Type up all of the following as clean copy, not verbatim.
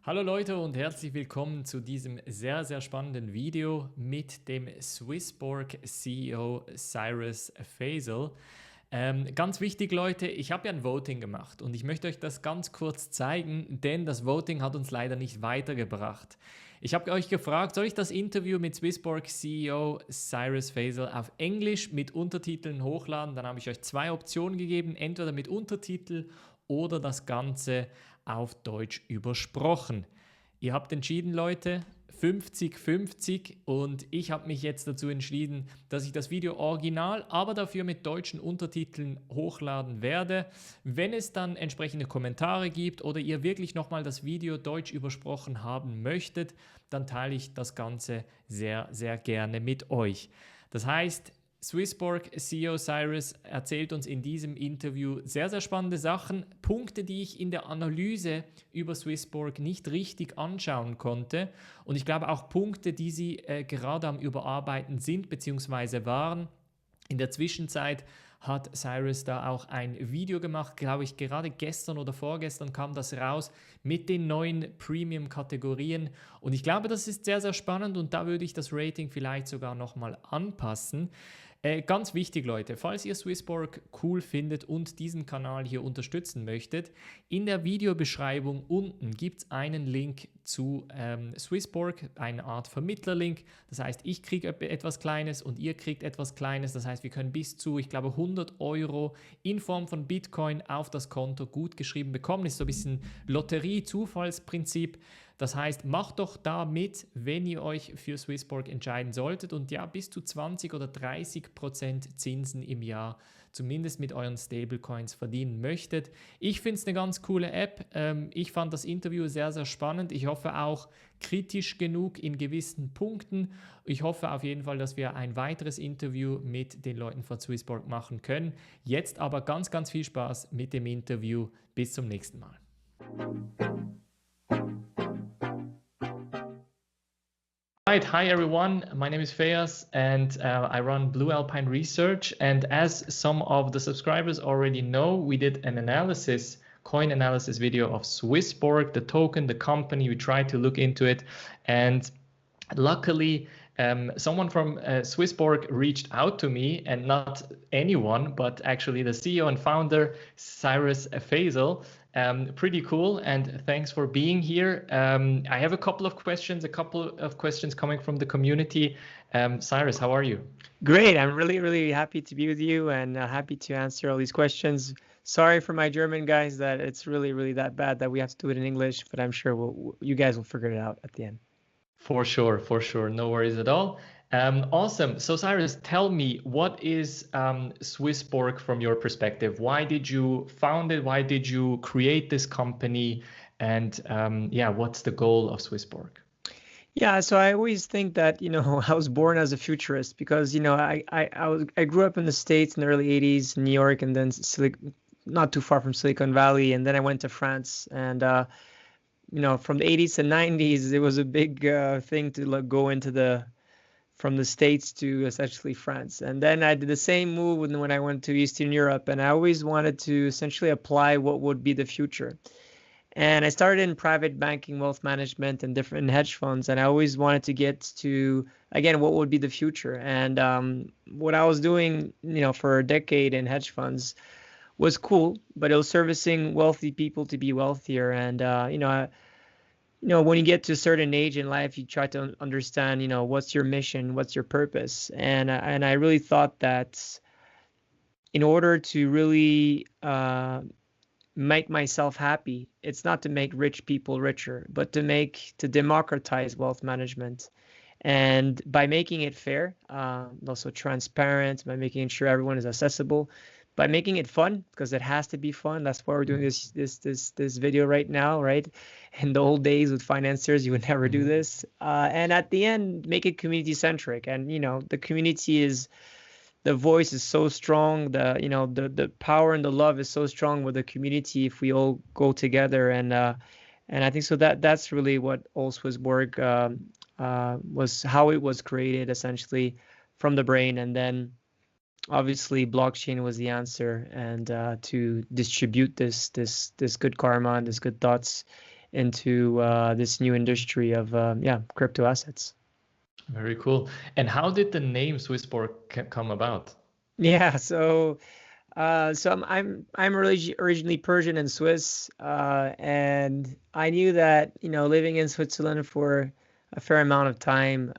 Hallo Leute und herzlich willkommen zu diesem sehr, sehr spannenden Video mit dem SwissBorg CEO Cyrus Fazel. Ganz wichtig Leute, ich habe ja ein Voting gemacht und ich möchte euch das ganz kurz zeigen, denn das Voting hat uns leider nicht weitergebracht. Ich habe euch gefragt, soll ich das Interview mit SwissBorg CEO Cyrus Fazel auf Englisch mit Untertiteln hochladen? Dann habe ich euch zwei Optionen gegeben, entweder mit Untertitel oder das Ganze auf Deutsch übersprochen. Ihr habt entschieden, Leute, 50-50 und ich habe mich jetzt dazu entschieden, dass ich das Video original, aber dafür mit deutschen Untertiteln hochladen werde. Wenn es dann entsprechende Kommentare gibt oder ihr wirklich nochmal das Video deutsch übersprochen haben möchtet, dann teile ich das Ganze sehr, sehr gerne mit euch. Das heißt, SwissBorg CEO Cyrus erzählt uns in diesem Interview sehr, sehr spannende Sachen, Punkte, die ich in der Analyse über SwissBorg nicht richtig anschauen konnte und ich glaube auch Punkte, die sie gerade am Überarbeiten sind bzw. waren. In der Zwischenzeit hat Cyrus da auch ein Video gemacht, glaube ich, gerade gestern oder vorgestern kam das raus mit den neuen Premium-Kategorien und ich glaube, das ist sehr, sehr spannend und da würde ich das Rating vielleicht sogar nochmal anpassen. Ganz wichtig, Leute, falls ihr SwissBorg cool findet und diesen Kanal hier unterstützen möchtet, in der Videobeschreibung unten gibt es einen Link zu SwissBorg, eine Art Vermittlerlink. Das heißt, ich kriege etwas Kleines und ihr kriegt etwas Kleines. Das heißt, wir können bis zu, ich glaube, 100 Euro in Form von Bitcoin auf das Konto gut geschrieben bekommen. Das ist so ein bisschen Lotterie-Zufallsprinzip. Das heißt, macht doch da mit, wenn ihr euch für SwissBorg entscheiden solltet und ja, bis zu 20 oder 30% Zinsen im Jahr zumindest mit euren Stablecoins verdienen möchtet. Ich finde es eine ganz coole App. Ich fand das Interview sehr, sehr spannend. Ich hoffe auch kritisch genug in gewissen Punkten. Ich hoffe auf jeden Fall, dass wir ein weiteres Interview mit den Leuten von SwissBorg machen können. Jetzt aber ganz, ganz viel Spaß mit dem Interview. Bis zum nächsten Mal. Right, hi everyone, my name is Fazel and I run Blue Alpine Research, and as some of the subscribers already know, we did an analysis, coin analysis video of SwissBorg, the token, the company. We tried to look into it, and luckily someone from SwissBorg reached out to me, and not anyone, but actually the CEO and founder, Cyrus Fazel. Pretty cool, and thanks for being here. I have a couple of questions coming from the community. Cyrus, how are you? Great, I'm really happy to be with you and happy to answer all these questions. Sorry for my German guys that it's really that bad that we have to do it in English, but I'm sure you guys will figure it out at the end. For sure, no worries at all. Awesome. So Cyrus, tell me, what is SwissBorg from your perspective? Why did you found it? Why did you create this company? And yeah, what's the goal of SwissBorg? Yeah, so I always think that, I was born as a futurist because, I grew up in the States in the early 80s, New York, and then not too far from Silicon Valley. And then I went to France and, from the 80s to 90s, it was a big thing to go from the States to essentially France. And then I did the same move when I went to Eastern Europe, and I always wanted to essentially apply what would be the future. And I started in private banking, wealth management, and different hedge funds. And I always wanted to get to, again, what would be the future. And what I was doing, for a decade in hedge funds was cool, but it was servicing wealthy people to be wealthier. And, when you get to a certain age in life, you try to understand, what's your mission, what's your purpose. And I really thought that in order to really make myself happy, it's not to make rich people richer, but to democratize wealth management. And by making it fair, also transparent, by making sure everyone is accessible, by making it fun, because it has to be fun. That's why we're doing this video right now, right? In the old days with financiers, you would never do this. And at the end, make it community centric. And the community the voice is so strong. The power and the love is so strong with the community if we all go together. And I think so that's really what SwissBorg was, how it was created essentially from the brain, and then obviously blockchain was the answer, and to distribute this good karma and this good thoughts into this new industry of crypto assets. Very cool. And how did the name SwissBorg come about? Yeah, so I'm originally Persian and Swiss, and I knew that living in Switzerland for a fair amount of time,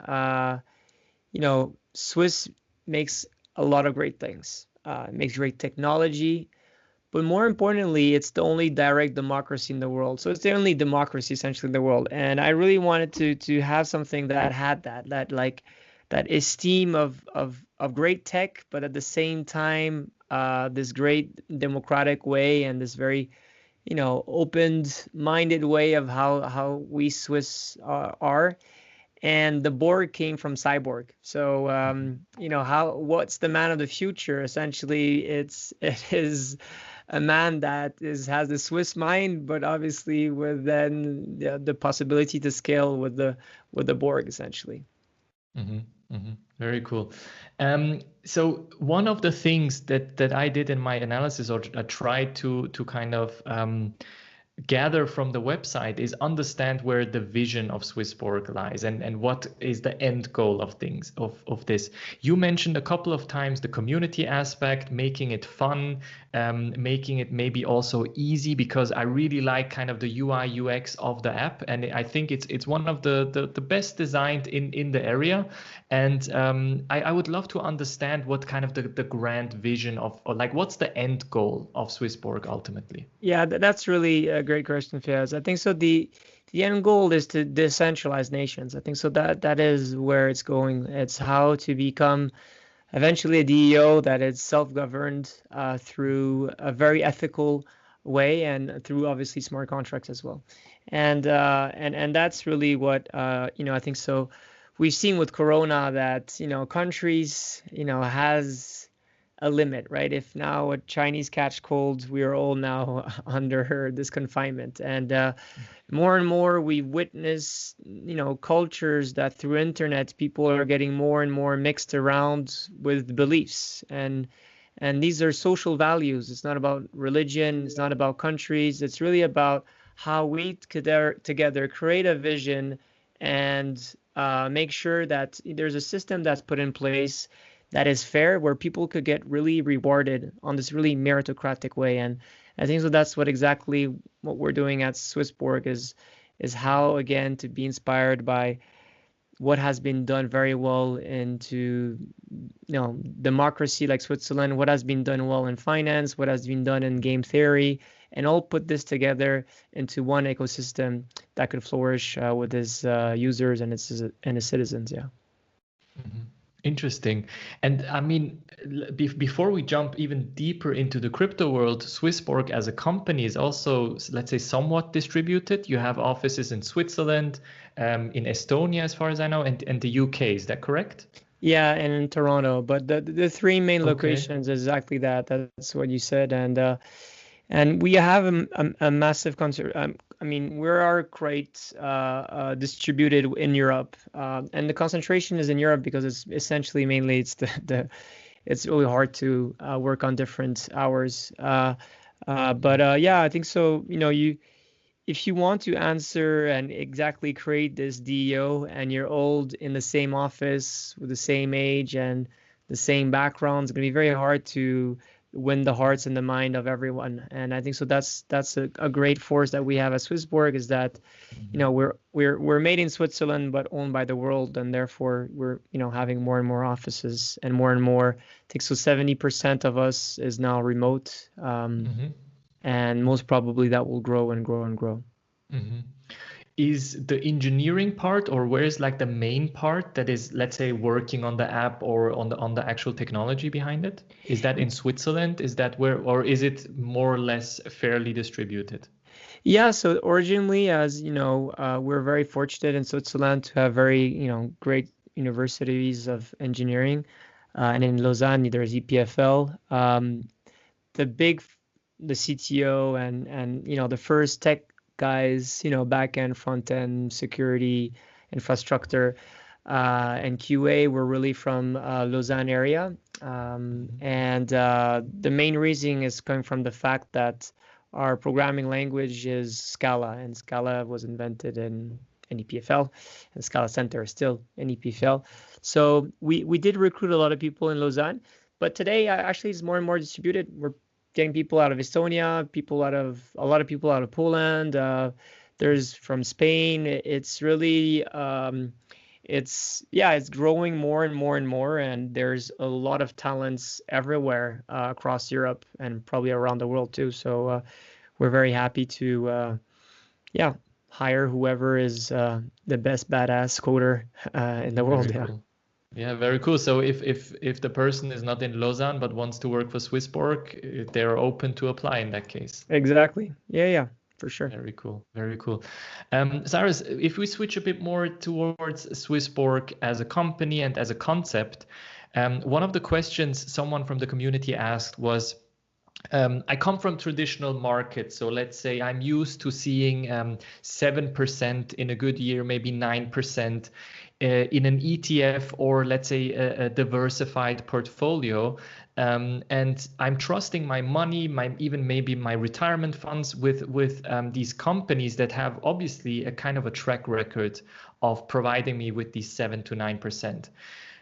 Swiss makes a lot of great things. It makes great technology, but more importantly, it's the only direct democracy in the world. So it's the only democracy essentially in the world, and I really wanted to have something that had that esteem of great tech, but at the same time, this great democratic way and this very, open-minded way of how we Swiss are. And the Borg came from Cyborg. So, what's the man of the future? Essentially, it is a man that has the Swiss mind, but obviously with then the possibility to scale with the Borg, essentially. Mm-hmm. Mm-hmm. Very cool. So one of the things that I did in my analysis, or I tried to kind of gather from the website, is understand where the vision of SwissBorg lies and what is the end goal of things of this. You mentioned a couple of times the community aspect, making it fun, making it maybe also easy, because I really like kind of the UI UX of the app, and I think it's one of the best designed in the area. And I would love to understand what kind of the grand vision of, or like, what's the end goal of SwissBorg ultimately? Yeah, that's really a great question, Fiyaz. I think so. The end goal is to decentralize nations. I think so that is where it's going. It's how to become eventually a DEO that is self-governed through a very ethical way and through obviously smart contracts as well. And that's really what I think so. We've seen with Corona that countries has a limit, right? If now a Chinese catch cold, we are all now under this confinement, and more and more we witness cultures that through internet people are getting more and more mixed around with beliefs, and these are social values. It's not about religion, it's not about countries, it's really about how we together create a vision and make sure that there's a system that's put in place that is fair, where people could get really rewarded on this really meritocratic way. And I think so that's exactly what we're doing at SwissBorg is how, again, to be inspired by what has been done very well into democracy like Switzerland, what has been done well in finance, what has been done in game theory, and all put this together into one ecosystem that could flourish with its users and its citizens. Yeah. Mm-hmm. Interesting. And I mean, before we jump even deeper into the crypto world, SwissBorg as a company is also, let's say, somewhat distributed. You have offices in Switzerland, in Estonia, as far as I know, and the UK. Is that correct? Yeah, and in Toronto. But the three main locations, exactly that. That's what you said. And we have a massive concert. I mean, we are quite distributed in Europe, and the concentration is in Europe because it's essentially mainly it's really hard to work on different hours. But yeah, I think so. If you want to answer and exactly create this DEO and you're all in the same office with the same age and the same background, it's gonna be very hard to win the hearts and the mind of everyone. And I think so that's a great force that we have at SwissBorg, is that we're made in Switzerland but owned by the world, and therefore we're having more and more offices and more. I think so 70% of us is now remote, and most probably that will grow and grow and grow. Mm-hmm. Is the engineering part, or where is like the main part that is, let's say, working on the app or on the actual technology behind it? Is that in Switzerland? Is that where, or is it more or less fairly distributed? Yeah, so originally, as we're very fortunate in Switzerland to have very great universities of engineering, and in Lausanne there's EPFL. The CTO and the first tech guys, back end, front end, security, infrastructure, and QA were really from Lausanne area. And the main reason is coming from the fact that our programming language is Scala, and Scala was invented in EPFL, and Scala Center is still in EPFL. So we did recruit a lot of people in Lausanne, but today actually it's more and more distributed. We're getting people out of Estonia, a lot of people out of Poland. There's from Spain. It's really it's growing more and more and more, and there's a lot of talents everywhere across Europe and probably around the world too. So we're very happy to hire whoever is the best badass coder in the world. Very cool. Yeah, very cool. So if the person is not in Lausanne but wants to work for SwissBorg, they're open to apply in that case. Exactly. Yeah. For sure. Very cool. Very cool. Cyrus, if we switch a bit more towards SwissBorg as a company and as a concept, one of the questions someone from the community asked was, I come from traditional markets. So let's say I'm used to seeing 7% in a good year, maybe 9% in an ETF, or let's say a diversified portfolio. And I'm trusting my money, even maybe my retirement funds with these companies that have obviously a kind of a track record of providing me with these 7 to 9%.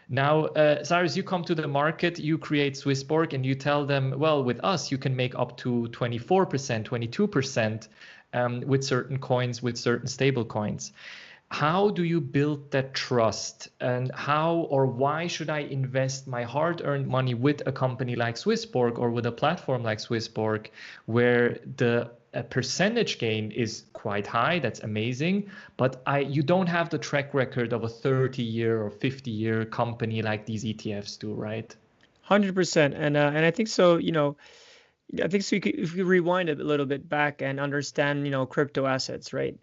Now, Cyrus, you come to the market, you create SwissBorg, and you tell them, well, with us, you can make up to 24%, 22% with certain coins, with certain stable coins. How do you build that trust, and how or why should I invest my hard-earned money with a company like SwissBorg or with a platform like SwissBorg, where the percentage gain is quite high? That's amazing, but you don't have the track record of a 30-year or 50-year company like these ETFs do, right? 100%, and I think so. I think so. If you rewind a little bit back and understand, crypto assets, right?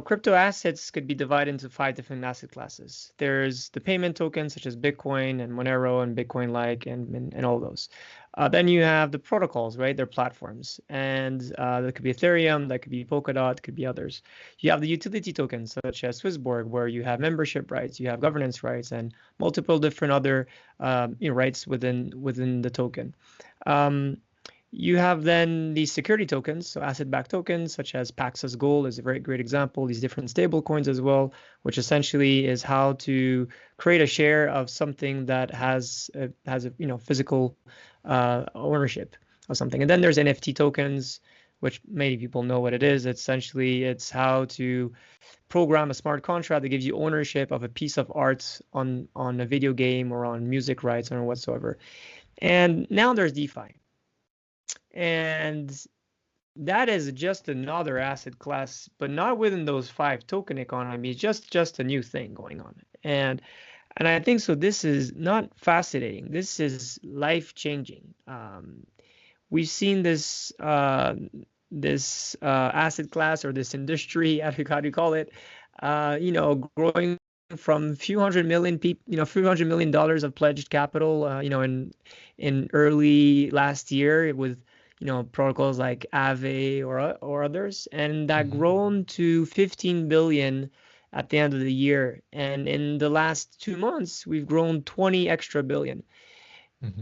Crypto assets could be divided into 5 different asset classes. There's the payment tokens such as Bitcoin and Monero and Bitcoin-like and all those. Then you have the protocols, right? They're platforms, and that could be Ethereum, that could be Polkadot, could be others. You have the utility tokens such as SwissBorg, where you have membership rights, you have governance rights, and multiple different other rights within the token. You have then these security tokens, so asset-backed tokens such as Paxos Gold is a very great example. These different stable coins as well, which essentially is how to create a share of something that has a physical ownership of something. And then there's NFT tokens, which many people know what it is. Essentially, it's how to program a smart contract that gives you ownership of a piece of art on a video game or on music rights or whatsoever. And now there's DeFi. And that is just another asset class, but not within those 5 token economies, just a new thing going on. And I think so this is not fascinating. This is life-changing. We've seen this asset class or this industry, how do you call it, growing from few hundred million dollars of pledged capital, in early last year with protocols like Aave or others, and that grown to 15 billion at the end of the year. And in the last 2 months, we've grown 20 extra billion.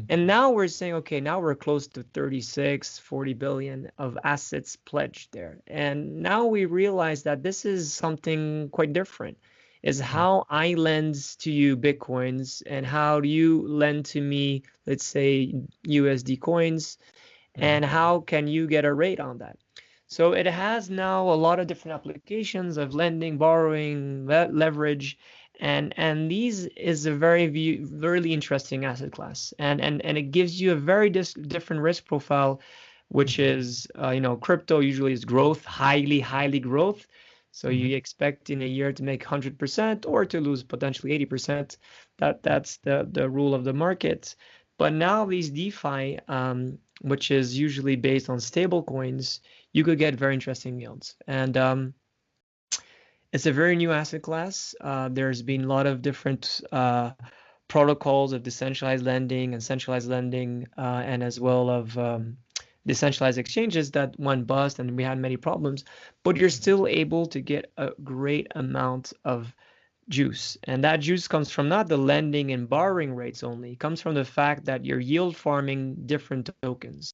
And now we're saying, okay, now we're close to 40 billion of assets pledged there. And now we realize that this is something quite different, is how I lend to you Bitcoins and how do you lend to me, let's say, USD coins, and how can you get a rate on that? So it has now a lot of different applications of lending, borrowing, leverage, and these is a very interesting asset class, and it gives you a very different risk profile, which is crypto usually is growth, highly growth. So you expect in a year to make 100% or to lose potentially 80%. That's the rule of the market. But now these DeFi, which is usually based on stable coins, you could get very interesting yields. And it's a very new asset class. There's been a lot of different protocols of decentralized lending and centralized lending, and as well of decentralized exchanges that went bust, and we had many problems. But you're still able to get a great amount of juice, and that juice comes from not the lending and borrowing rates only. It comes from the fact that you're yield farming different tokens,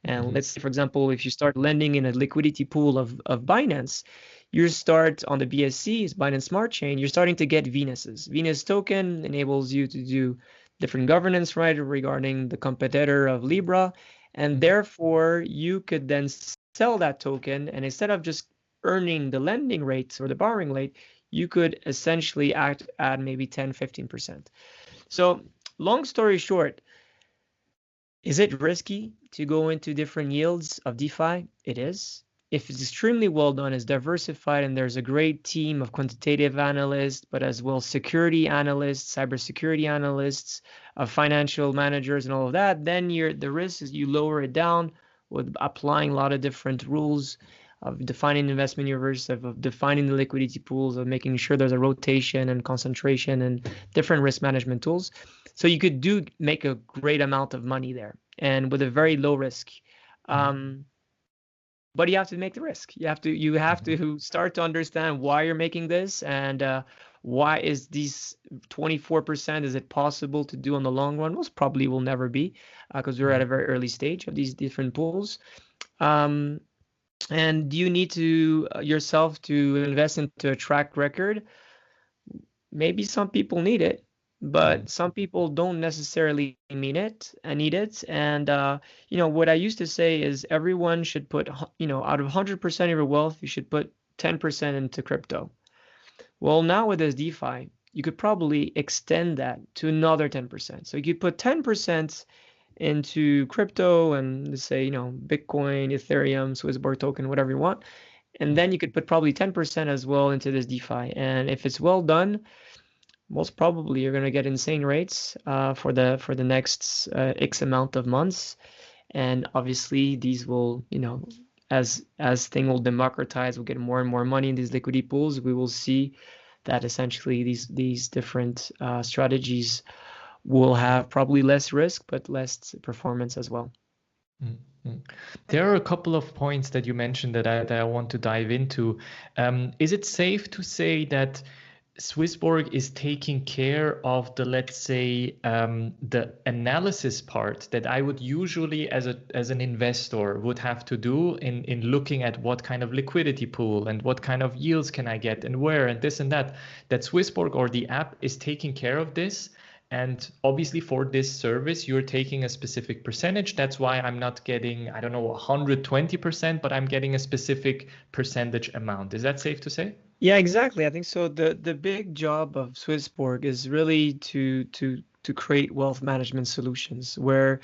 And let's say, for example, if you start lending in a liquidity pool of Binance, you start on the BSC, Binance Smart Chain, you're starting to get Venuses. Venus token enables you to do different governance, right, regarding the competitor of Libra. And therefore, you could then sell that token. And instead of just earning the lending rates or the borrowing rate, you could essentially add maybe 10, 15%. So long story short, is it risky to go into different yields of DeFi? It is. If it's extremely well done, it's diversified, and there's a great team of quantitative analysts, but as well security analysts, cybersecurity analysts, financial managers, and all of that, then the risk is you lower it down with applying a lot of different rules of defining the investment universe, of defining the liquidity pools, of making sure there's a rotation and concentration and different risk management tools. So you could make a great amount of money there, and with a very low risk. But you have to make the risk. You have to start to understand why you're making this, and why is these 24%, is it possible to do on the long run? Most probably will never be, because we're at a very early stage of these different pools. And do you need to yourself to invest into a track record? Maybe some people need it, but some people don't necessarily need it. And what I used to say is everyone should put, out of 100% of your wealth, you should put 10% into crypto. Well, now with this DeFi, you could probably extend that to another 10%. So you could put 10% into crypto and let's say, Bitcoin, Ethereum, SwissBorg token, whatever you want. And then you could put probably 10% as well into this DeFi. And if it's well done, most probably you're going to get insane rates for the next X amount of months. And obviously these will, as thing will democratize, we'll get more and more money in these liquidity pools. We will see that essentially these different strategies will have probably less risk, but less performance as well. There are a couple of points that you mentioned that I want to dive into. Is it safe to say that SwissBorg is taking care of the, let's say, the analysis part that I would usually as an investor would have to do in looking at what kind of liquidity pool and what kind of yields can I get and where and this and that SwissBorg or the app is taking care of this? And obviously for this service, you're taking a specific percentage. That's why I'm not getting, 120%, but I'm getting a specific percentage amount. Is that safe to say? Yeah, exactly. I think so. The big job of SwissBorg is really to create wealth management solutions where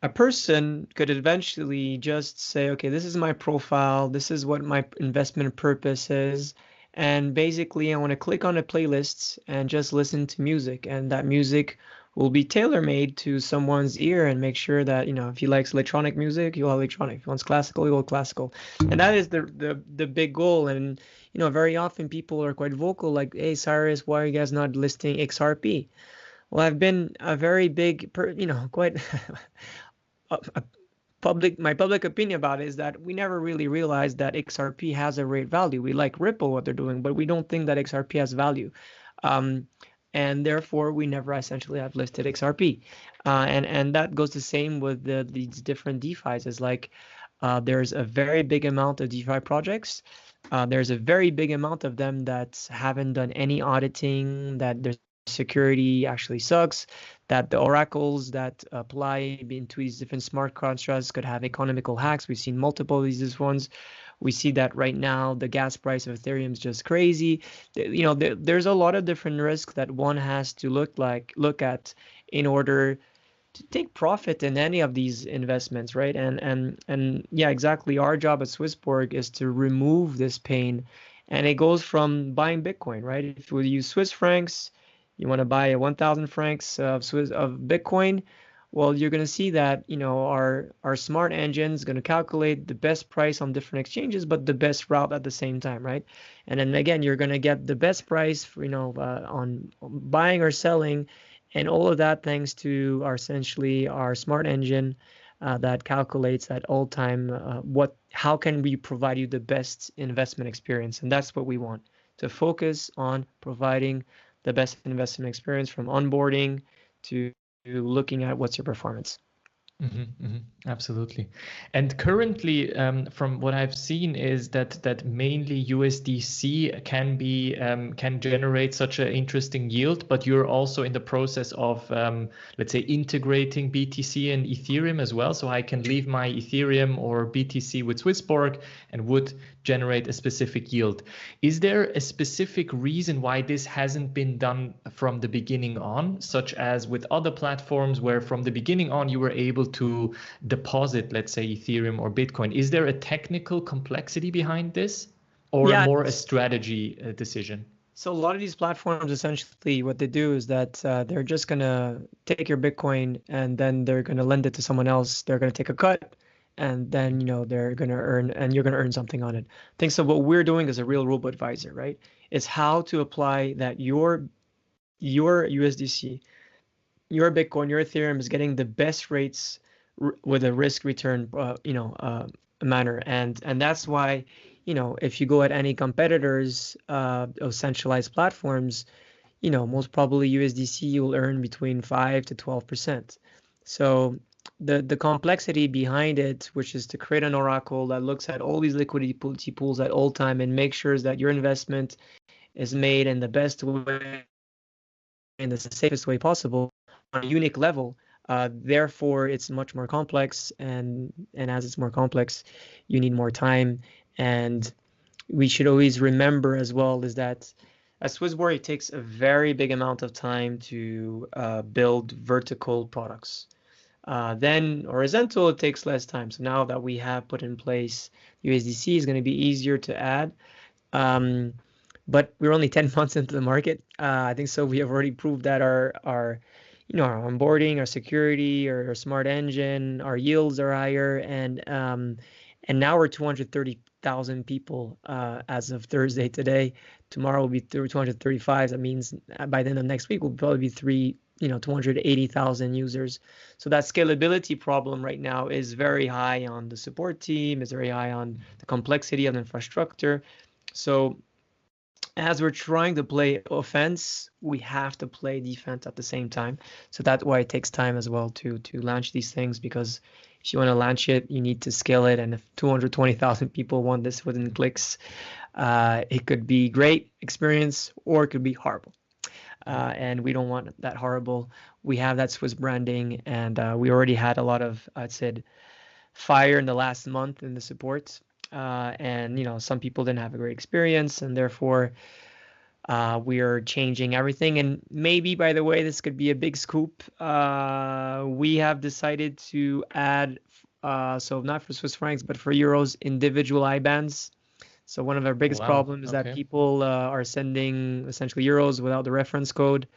a person could eventually just say, okay, this is my profile. This is what my investment purpose is. And basically, I want to click on a playlist and just listen to music. And that music will be tailor-made to someone's ear and make sure that, if he likes electronic music, you'll have electronic. If he wants classical, you'll have classical. And that is the big goal. And, very often people are quite vocal, like, hey, Cyrus, why are you guys not listing XRP? Well, I've been a very big, quite my public opinion about it is that we never really realized that XRP has a great value. We like Ripple, what they're doing, but we don't think that XRP has value. And therefore, we never essentially have listed XRP. And that goes the same with these different DeFis. It's like there's a very big amount of DeFi projects. There's a very big amount of them that haven't done any auditing, that their security actually sucks, that the oracles that apply into these different smart contracts could have economical hacks. We've seen multiple of these ones. We see that right now the gas price of Ethereum is just crazy. There's a lot of different risks that one has to look at in order to take profit in any of these investments, right? And yeah, exactly. Our job at SwissBorg is to remove this pain, and it goes from buying Bitcoin, right? If we use Swiss francs, you want to buy 1,000 francs of Bitcoin, well, you're going to see that, our smart engine is going to calculate the best price on different exchanges, but the best route at the same time, right? And then again, you're going to get the best price for, on buying or selling, and all of that thanks to our smart engine that calculates at all time how can we provide you the best investment experience. And that's what we want, to focus on providing the best investment experience from onboarding to looking at what's your performance. Absolutely. And currently, from what I've seen, is that mainly USDC can generate such an interesting yield, but you're also in the process of, let's say, integrating BTC and Ethereum as well. So I can leave my Ethereum or BTC with SwissBorg and would generate a specific yield. Is there a specific reason why this hasn't been done from the beginning on, such as with other platforms where from the beginning on you were able to deposit, let's say, Ethereum or Bitcoin? Is there a technical complexity behind this, or Yeah. more a strategy decision? So a lot of these platforms, essentially what they do is that they're just going to take your Bitcoin and then they're going to lend it to someone else. They're going to take a cut, and then, they're going to earn, and you're going to earn something on it. I think so. What we're doing as a real robo advisor, right, is how to apply that your USDC, your Bitcoin, your Ethereum is getting the best rates with a risk return, manner. And that's why, if you go at any competitors of centralized platforms, most probably USDC will earn between 5 to 12%. So the complexity behind it, which is to create an oracle that looks at all these liquidity pools at all time and make sure that your investment is made in the best way, in the safest way possible, on a unique level. Therefore, it's much more complex, and as it's more complex, you need more time. And we should always remember as well is that at SwissBorg, it takes a very big amount of time to build vertical products. Then horizontal, it takes less time. So now that we have put in place USDC, is going to be easier to add. But we're only 10 months into the market. I think so. We have already proved that our onboarding, our security, our smart engine, our yields are higher, and now we're 230,000 people as of Thursday today. Tomorrow will be 235. That means by the end of next week we'll probably be 280,000 users. So that scalability problem right now is very high on the support team, is very high on the complexity of the infrastructure. So as we're trying to play offense, we have to play defense at the same time. So that's why it takes time as well to launch these things, because if you want to launch it, you need to scale it. And if 220,000 people want this within clicks, it could be great experience or it could be horrible. And we don't want that horrible. We have that Swiss branding, and we already had a lot of, I'd said, fire in the last month in the support. And some people didn't have a great experience, and therefore we are changing everything. And maybe, by the way, this could be a big scoop. We have decided to add, so not for Swiss francs, but for euros, individual IBANs. So one of our biggest problems is that people are sending essentially euros without the reference code.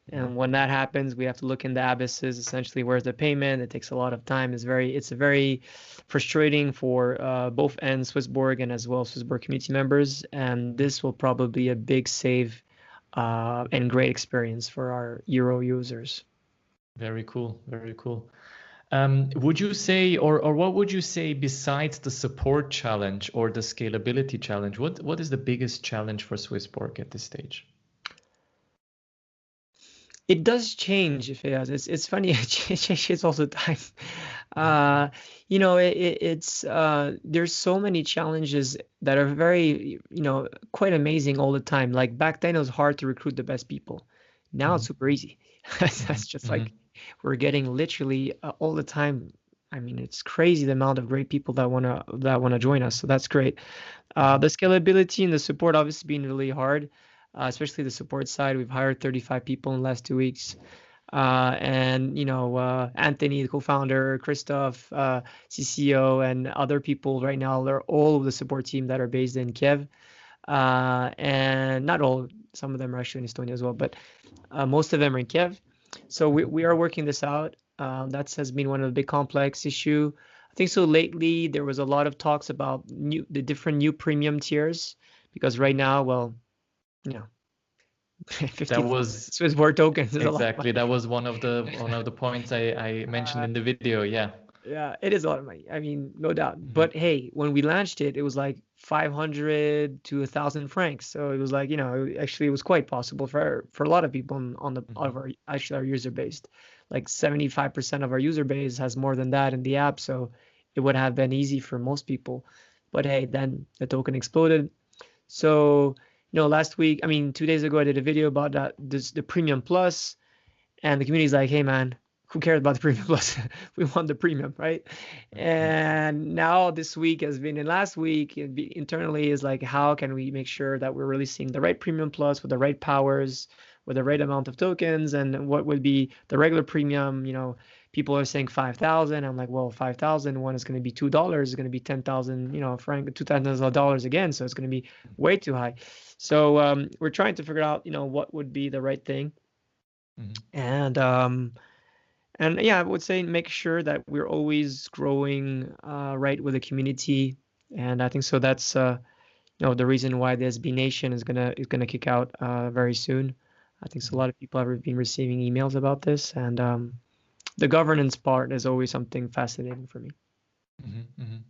And when that happens, we have to look in the abysses, essentially, where's the payment? It takes a lot of time. It's very frustrating for both ends, SwissBorg and as well SwissBorg community members. And this will probably be a big save and great experience for our Euro users. Very cool. Very cool. Would you say, or what would you say besides the support challenge or the scalability challenge? What is the biggest challenge for SwissBorg at this stage? It does change, if it has. It's funny. It changes all the time. There's so many challenges that are very, quite amazing all the time. Like back then, it was hard to recruit the best people. Now it's super easy. That's just like we're getting literally all the time. I mean, it's crazy the amount of great people that wanna join us. So that's great. The scalability and the support obviously been really hard. Especially the support side. We've hired 35 people in the last 2 weeks. And Anthony, the co-founder, Christoph, CCO, and other people right now, they're all of the support team that are based in Kiev. And not all, some of them are actually in Estonia as well, but most of them are in Kiev. So we are working this out. That has been one of the big complex issue. I think so lately there was a lot of talks about the different new premium tiers, because right now, 50 that was SwissBorg tokens is exactly a lot. That was one of the points I mentioned in the video. Yeah. Yeah, it is a lot of money. I mean, no doubt. Mhm. But hey, when we launched it, it was like 500 to 1,000 francs. So it was like, actually it was quite possible for a lot of people on the Mhm. of our user base. Like 75% of our user base has more than that in the app, so it would have been easy for most people. But hey, then the token exploded. So, last week, I mean, 2 days ago, I did a video about the Premium Plus, and the community's like, hey man, who cares about the Premium Plus? We want the Premium, right? Mhm. And now this week has been, and last week internally is like, how can we make sure that we're releasing the right Premium Plus with the right powers, with the right amount of tokens, and what would be the regular Premium? People are saying 5,000. I'm like, well, 5,000 one is going to be $2, is going to be 10,000, franc, $2,000 again. So it's going to be way too high. So we're trying to figure out, what would be the right thing. Mhm. And yeah, I would say make sure that we're always growing right with the community. And I think so that's the reason why the SB Nation is gonna kick out very soon. I think so a Mhm. lot of people have been receiving emails about this, and the governance part is always something fascinating for me.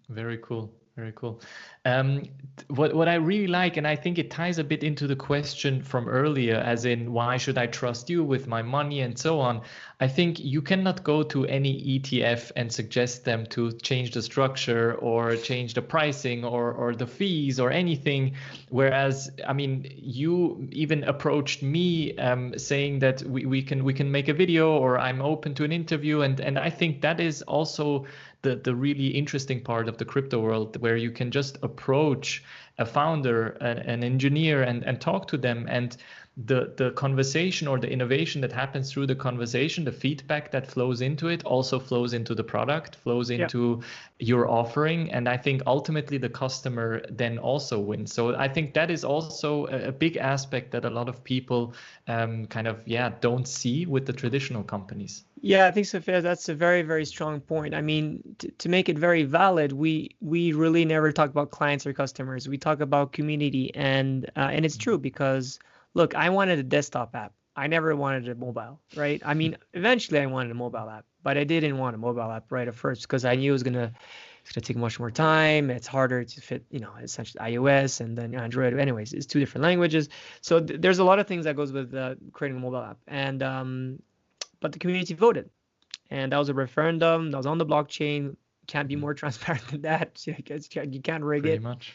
Very cool. Very cool. Um, what I really like, and I think it ties a bit into the question from earlier, as in why should I trust you with my money and so on. I think you cannot go to any ETF and suggest them to change the structure or change the pricing or the fees or anything. Whereas, I mean, you even approached me saying that we can make a video or I'm open to an interview, and I think that is also the really interesting part of the crypto world, where you can just approach a founder, an engineer, and talk to them, and the conversation or the innovation that happens through the conversation, the feedback that flows into it also flows into the product, flows Yeah. into your offering, and I think ultimately the customer then also wins. So I think that is also a big aspect that a lot of people don't see with the traditional companies. Yeah, I think so, Faiz. That's a very, very strong point. I mean, to make it very valid, we really never talk about clients or customers. We talk about community, and it's true because look, I wanted a desktop app. I never wanted a mobile, right? I mean, eventually I wanted a mobile app, but I didn't want a mobile app right at first because I knew it's gonna take much more time. It's harder to fit, essentially iOS and then Android. Anyways, it's two different languages, so there's a lot of things that goes with creating a mobile app, and but the community voted, and that was a referendum that was on the blockchain. Can't be Mhm. more transparent than that. I guess you can't rig Pretty it. much.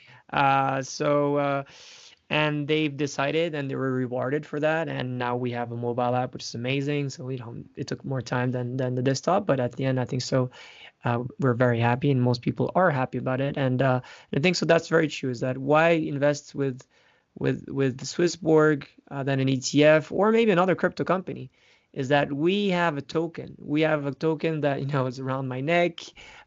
And they've decided, and they were rewarded for that. And now we have a mobile app, which is amazing. So it took more time than the desktop, but at the end, I think so. We're very happy, and most people are happy about it. And I think so. That's very true. Is that why invest with the SwissBorg than an ETF or maybe another crypto company? Is that we have a token. We have a token that is around my neck,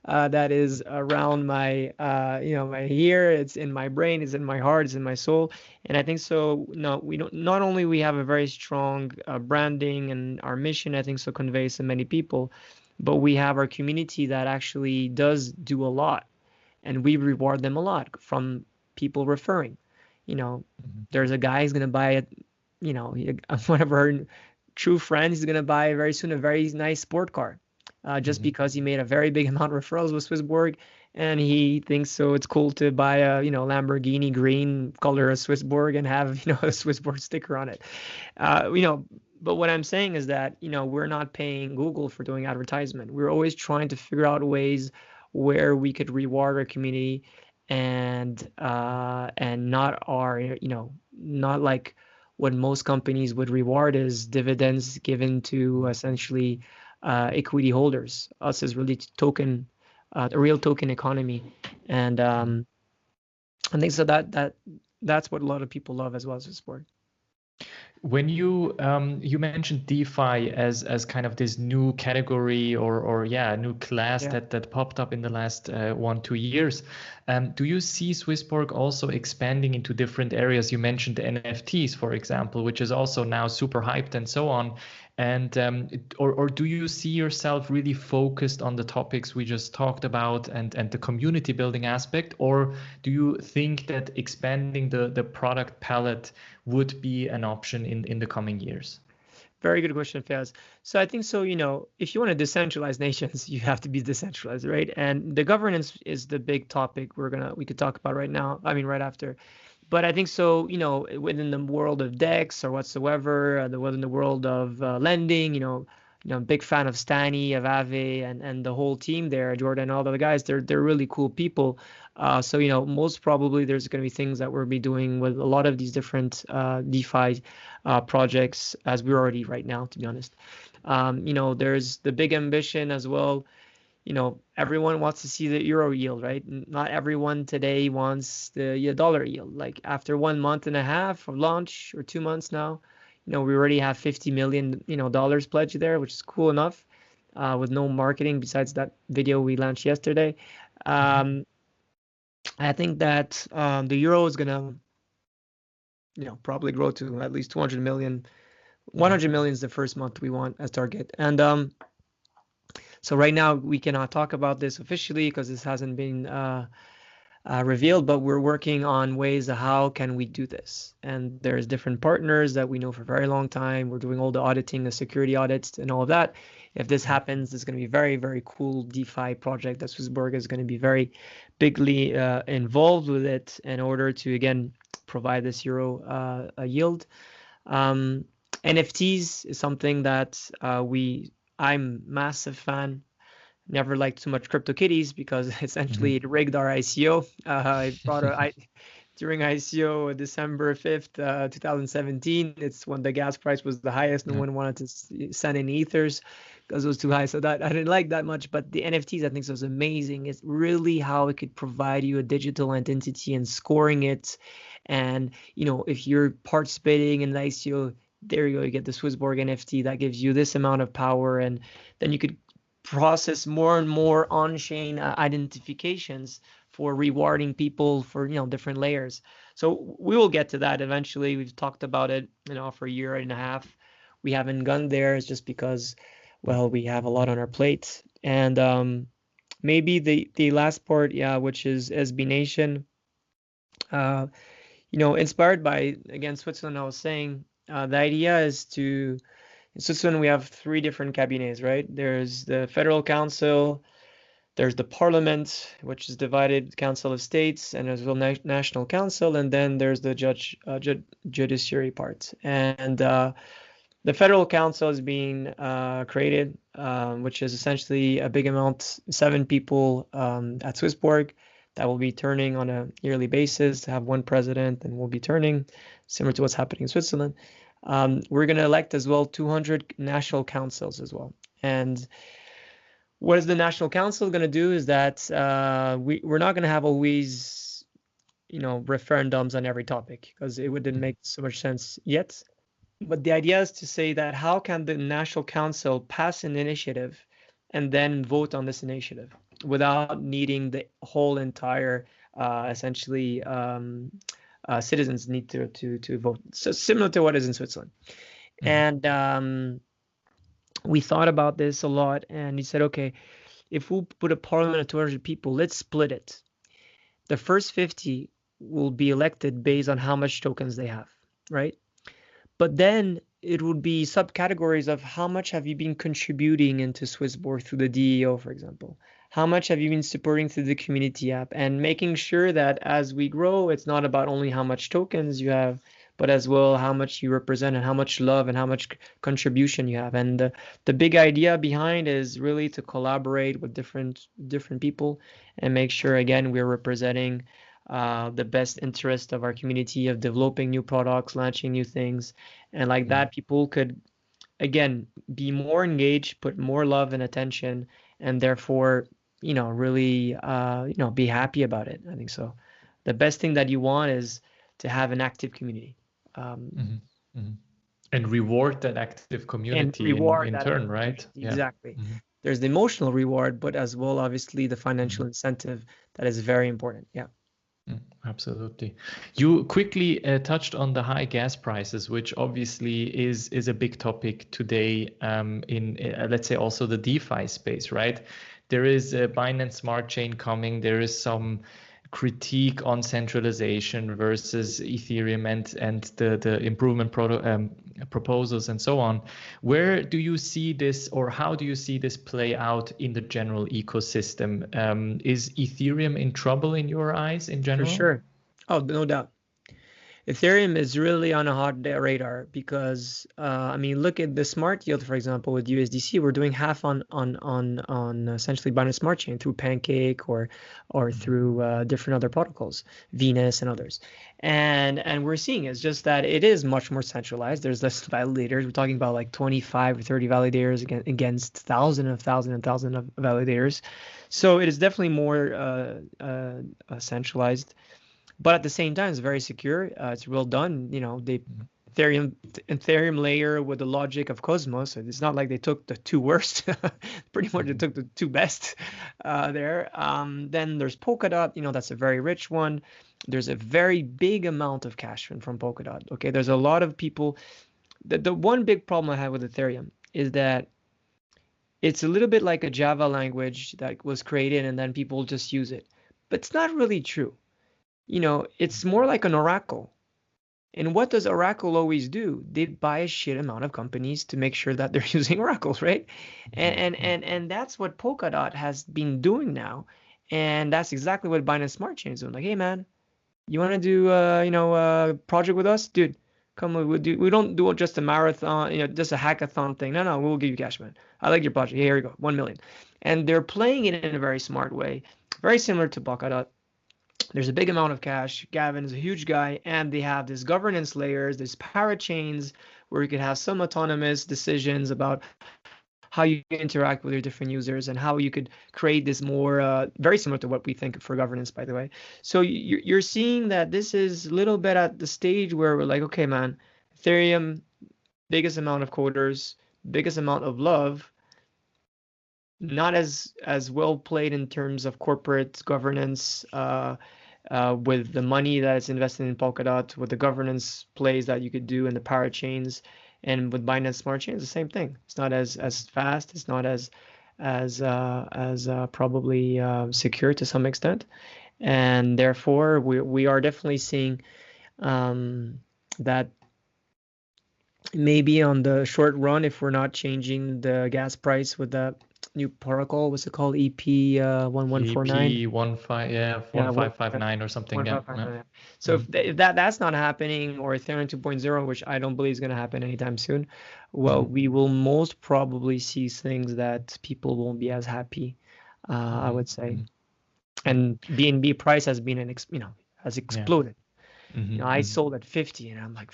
that is around my my ear. It's in my brain. It's in my heart. It's in my soul. And I think so. No, we don't. Not only we have a very strong branding and our mission, I think so conveys to many people, but we have our community that actually does do a lot, and we reward them a lot from people referring. You know, Mhm. there's a guy who's gonna buy it. One of our true friends is gonna buy very soon a very nice sport car, just Mhm. because he made a very big amount of referrals with SwissBorg, and he thinks so it's cool to buy a Lamborghini green color a SwissBorg and have a SwissBorg sticker on it. But what I'm saying is that we're not paying Google for doing advertisement. We're always trying to figure out ways where we could reward our community, and not not like what most companies would reward is dividends given to essentially equity holders. Us is really a real token economy, and Mhm. I think so that's what a lot of people love as well as the sport. When you mentioned DeFi as kind of this new category or yeah, a new class Yeah. that popped up in the last 1-2 years, do you see SwissBorg also expanding into different areas? You mentioned NFTs, for example, which is also now super hyped and so on. And or do you see yourself really focused on the topics we just talked about and the community building aspect, or do you think that expanding the product palette would be an option in the coming years? Very good question, Faz. So I think so, if you want to decentralize nations, you have to be decentralized, right? And the governance is the big topic we could talk about right now. I mean, right after. But I think so, within the world of DEX or whatsoever, within the world of lending, big fan of Stani, of Ave, and the whole team there, Jordan, all the other guys. They're really cool people. So most probably there's going to be things that we'll be doing with a lot of these different DeFi projects, as we're already right now, to be honest. There's the big ambition as well. Everyone wants to see the euro yield, right? Not everyone today wants the dollar yield. Like after 1 month and a half of launch, or 2 months now, we already have $50 million, dollars pledged there, which is cool enough, with no marketing besides that video we launched yesterday. I think that the euro is gonna, probably grow to at least 200 million. 100 million is the first month we want as target. And so right now we cannot talk about this officially because this hasn't been revealed, but we're working on ways of how can we do this. And there's different partners that we know for a very long time. We're doing all the auditing, the security audits and all of that. If this happens, it's going to be very, very cool DeFi project that SwissBorg is going to be very bigly involved with it in order to, again, provide this euro yield. NFTs is something that I'm massive fan. Never liked too much CryptoKitties because essentially it rigged our ICO. During ICO December 5th, 2017, it's when the gas price was the highest. No one wanted to send in ethers because it was too high. So that I didn't like that much. But the NFTs, I think, was amazing. It's really how it could provide you a digital identity and scoring it. And if you're participating in the ICO, there you go, you get the SwissBorg NFT that gives you this amount of power, and then you could process more and more on-chain identifications for rewarding people for different layers. So we will get to that eventually. We've talked about it for a year and a half. We haven't gone there. It's just because, well, we have a lot on our plate. And maybe the last part, which is SB Nation, inspired by, again, Switzerland. I was saying the idea is to, in Switzerland, we have 3 different cabinets, right? There's the Federal Council, there's the Parliament, which is divided Council of States, and as well National Council, and then there's the judiciary part. And the Federal Council is being created, which is essentially a big amount, 7 people at SwissBorg that will be turning on a yearly basis to have 1 president, and will be turning, similar to what's happening in Switzerland. We're going to elect as well 200 national councils as well. And what is the National Council going to do is that we're not going to have always, referendums on every topic, because it wouldn't make so much sense yet. But the idea is to say that how can the National Council pass an initiative and then vote on this initiative without needing the whole entire, essentially, citizens need to vote. So similar to what is in Switzerland. And we thought about this a lot, and we said, okay, if we put a parliament of 200 people, let's split it. The first 50 will be elected based on how much tokens they have, right? But then it would be subcategories of how much have you been contributing into SwissBorg through the DEO, for example. How much have you been supporting through the community app, and making sure that as we grow, it's not about only how much tokens you have, but as well how much you represent and how much love and how much contribution you have. And the big idea behind is really to collaborate with different people and make sure, again, we're representing the best interest of our community, of developing new products, launching new things. And like that, people could, again, be more engaged, put more love and attention, and therefore, really, be happy about it. I think so. The best thing that you want is to have an active community. And reward that active community in turn, right? Exactly. There's the emotional reward, but as well, obviously, the financial incentive that is very important. Yeah. Absolutely. You quickly touched on the high gas prices, which obviously is a big topic today in let's say also the DeFi space, right? There is a Binance Smart Chain coming. There is some critique on centralization versus Ethereum and the improvement proposals and so on. Where do you see this, or how do you see this play out in the general ecosystem? Is Ethereum in trouble in your eyes in general? For sure. Oh, no doubt. Ethereum is really on a hot radar because I mean, look at the smart yield, for example, with USDC. We're doing half on essentially Binance Smart Chain through Pancake or through different other protocols, Venus and others. And we're seeing it's just that it is much more centralized. There's less validators. We're talking about like 25 or 30 validators against thousands of validators. So it is definitely more centralized. But at the same time, it's very secure. It's well done. You know, the Ethereum layer with the logic of Cosmos. It's not like they took the two worst. Pretty much they took the two best there. Then there's Polkadot. You know, that's a very rich one. There's a very big amount of cash from Polkadot. Okay, there's a lot of people. The one big problem I have with Ethereum is that it's a little bit like a Java language that was created and then people just use it. But it's not really true. You know, it's more like an oracle. And what does Oracle always do? They buy a shit amount of companies to make sure that they're using oracles, right? And that's what Polkadot has been doing now. And that's exactly what Binance Smart Chain is doing. Like, hey man, you want to do a project with us, dude? Come, we don't do just a marathon, just a hackathon thing. No, we'll give you cash, man. I like your project. Here you go, 1 million. And they're playing it in a very smart way, very similar to Polkadot. There's a big amount of cash. Gavin is a huge guy, and they have these governance layers, these parachains where you could have some autonomous decisions about how you interact with your different users and how you could create this more, very similar to what we think for governance, by the way. So you're seeing that this is a little bit at the stage where we're like, okay, man, Ethereum, biggest amount of coders, biggest amount of love, not as well played in terms of corporate governance, with the money that is invested in Polkadot, with the governance plays that you could do in the parachains, and with Binance Smart Chain, it's the same thing. It's not as fast. It's not as probably secure to some extent, and therefore we are definitely seeing that maybe on the short run, if we're not changing the gas price with the new protocol, what's it called? EP 1149. EP 1559 or something. Yeah. So if that's not happening, or Ethereum 2.0, which I don't believe is going to happen anytime soon, well, we will most probably see things that people won't be as happy, I would say. And BNB price has been has exploded. I sold at 50, and I'm like.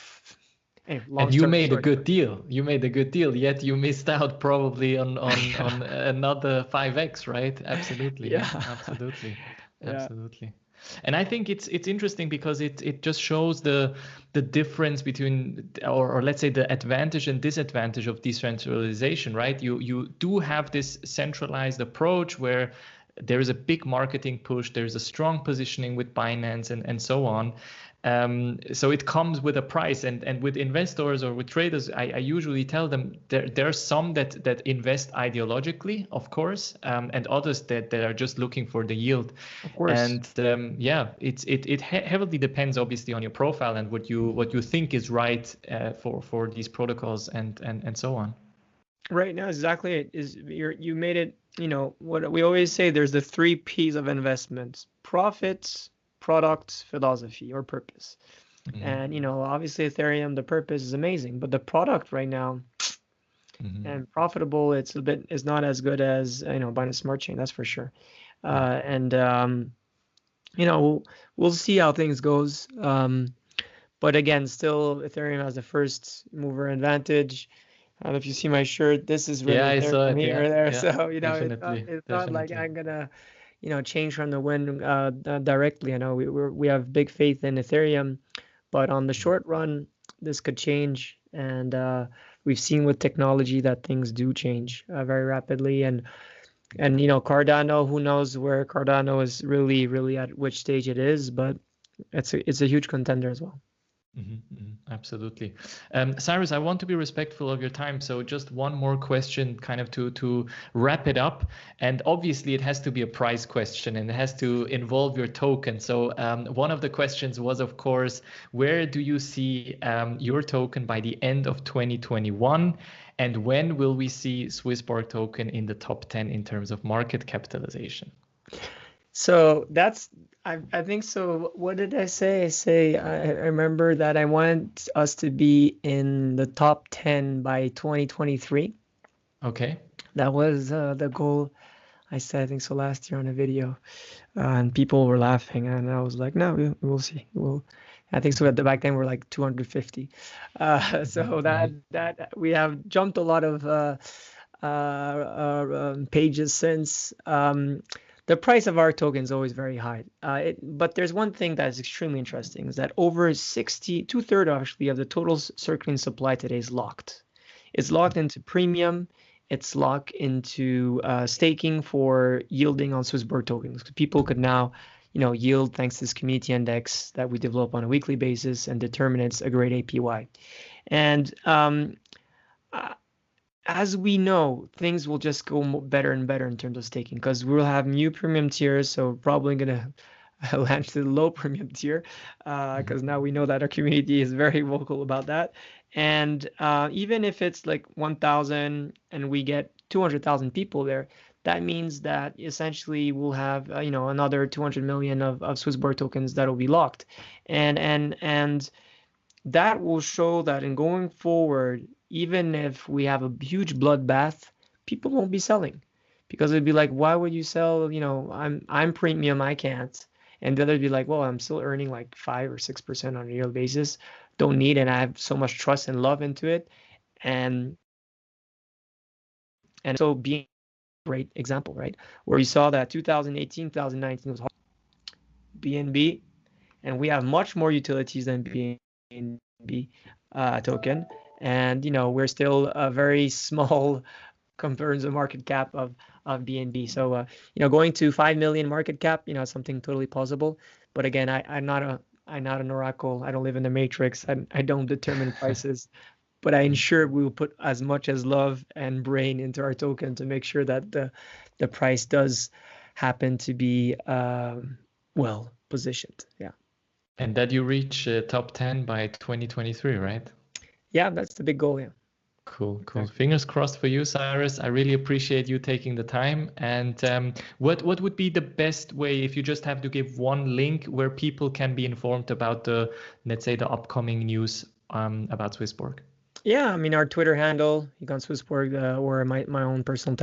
And you made a good deal. Yet you missed out probably on another 5x, right? Absolutely. Yeah. Absolutely. And I think it's interesting because it just shows the difference between, or let's say the advantage and disadvantage of decentralization, right? You do have this centralized approach where there is a big marketing push, there's a strong positioning with Binance and so on. So it comes with a price, and with investors or with traders, I usually tell them there are some that invest ideologically, of course, and others that are just looking for the yield. Of course. And it heavily depends obviously on your profile and what you think is right for these protocols and so on. Right now, exactly it is. You made it. What we always say. There's the 3 P's of investments: profits, product, philosophy, or purpose. And obviously Ethereum, the purpose is amazing, but the product right now and profitable, it's not as good as Binance Smart Chain, that's for sure. We'll see how things goes, but again, still Ethereum has the first mover advantage. If you see my shirt, this is really I saw it, here or there. So it's not like I'm gonna change from the wind directly. I know we have big faith in Ethereum, but on the short run, this could change. And we've seen with technology that things do change very rapidly. And Cardano, who knows where Cardano is really at which stage it is, but it's a huge contender as well. Absolutely. Cyrus, I want to be respectful of your time. So just one more question kind of to wrap it up. And obviously it has to be a price question and it has to involve your token. So one of the questions was, of course, where do you see your token by the end of 2021? And when will we see SwissBorg token in the top 10 in terms of market capitalization? So I think so. What did I say? I remember that I want us to be in the top 10 by 2023. Okay. That was the goal. I said, I think so last year on a video, and people were laughing, and I was like, no, we'll see. I think so. At the back then, we're like 250. So that we have jumped a lot of pages since. The price of our token is always very high. But there's one thing that is extremely interesting, is that over 2/3 actually of the total circulating supply today is locked. It's locked into premium. It's locked into staking for yielding on SwissBorg tokens. People could now, yield thanks to this community index that we develop on a weekly basis and determine it's a great APY. And as we know, things will just go better and better in terms of staking, because we'll have new premium tiers. So we're probably going to launch to the low premium tier, because now we know that our community is very vocal about that. And even if it's like 1,000 and we get 200,000 people there, that means that essentially we'll have another 200 million of SwissBorg tokens that will be locked, and that will show that in going forward, even if we have a huge bloodbath, people won't be selling, because it'd be like, why would you sell? I'm premium, I can't. And the other would be like, well, I'm still earning like 5 or 6% on a yearly basis. Don't need, and I have so much trust and love into it. And so being a great example, right? Where you saw that 2018, 2019 was hard. BNB, and we have much more utilities than BNB token. And we're still a very small compared to the market cap of BNB. So going to 5 million market cap, something totally possible. But again, I'm not an oracle. I don't live in the matrix. I don't determine prices, but I ensure we will put as much as love and brain into our token to make sure that the price does happen to be well positioned. Yeah. And that you reach top 10 by 2023, right? Yeah, that's the big goal. Yeah. Cool. Fingers crossed for you, Cyrus. I really appreciate you taking the time. And what would be the best way, if you just have to give one link where people can be informed about let's say the upcoming news about SwissBorg? Yeah, I mean, our Twitter handle, you can SwissBorg, or my own personal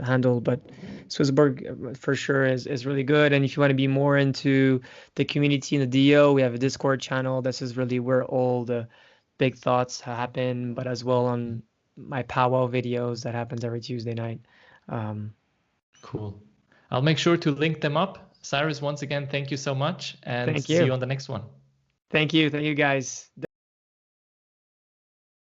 handle, but SwissBorg for sure is really good. And if you want to be more into the community and the DO, we have a Discord channel. This is really where all the big thoughts happen, but as well on my powwow videos that happens every Tuesday night. Cool. I'll make sure to link them up. Cyrus, once again, thank you so much, and see you on the next one. Thank you guys.